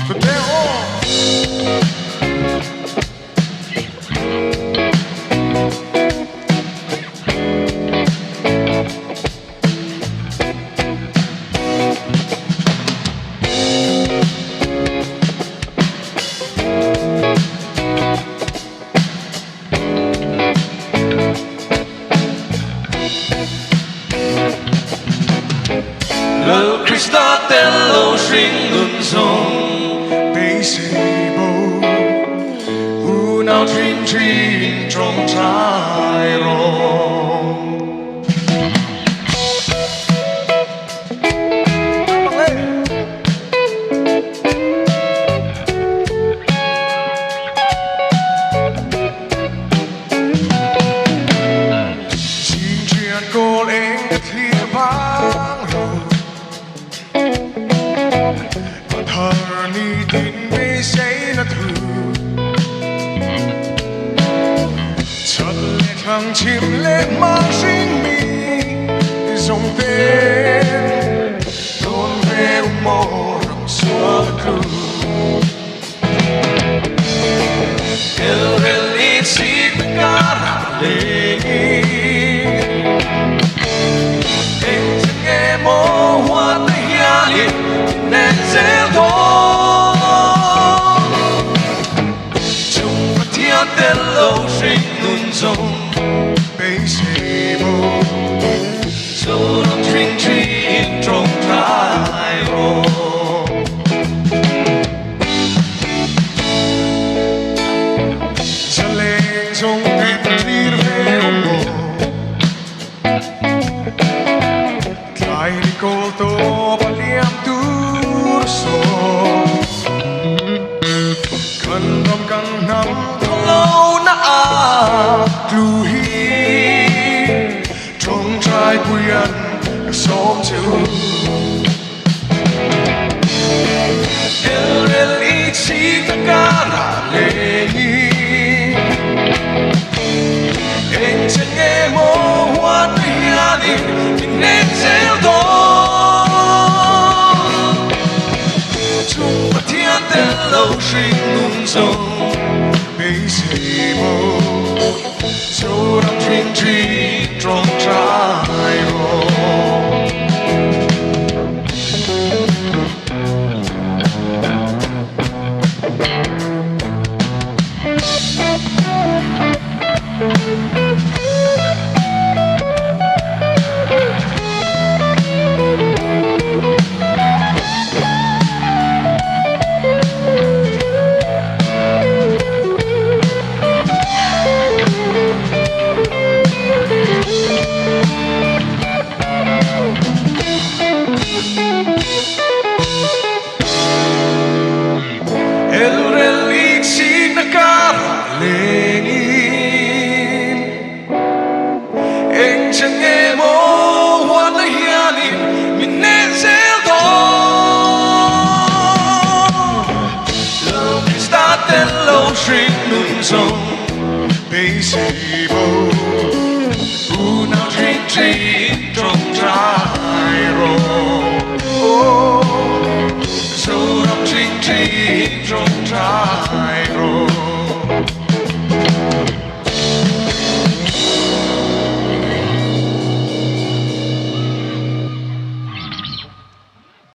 Love Krista tello sinh ngừng sông bể xe bầu u nào truyền truyền trong trái rồng xin chuyện cô lên thì vang thờ ni tin về say là thử chợt lệ thằng chim lệ mang sinh mi dòng tên đón về mồ rộng xóa cứ el reli si cara lệ em chẳng nghe mồ hoa tay hiali nên dễ thôi chung và thiên tên lâu sinh nun dòng bấy xe bầu dẫu lòng truyền truyền trong trái rô giờ lên trong em đi về ôm bồ lại đi cô tô và liêm tu cần năm càng năm lâu na lưu hi trong trái quyền sống chịu el reli si ta cara lệ em chẳng nghe mô hoa tay ani nên dễ thôi chung và thiên tên lâu sinh ngùng sông bấy xe bầu dẫu đang truyền truyền trong trái rô el reli si na cara lengin em chẳng nghe mô hoa na hiali mình nên dễ thôi love Krista tên lâu sinh nun sông bấy xe bầu u nào truyền truyền trong trái rô dẫu lòng truyền truyền trong trái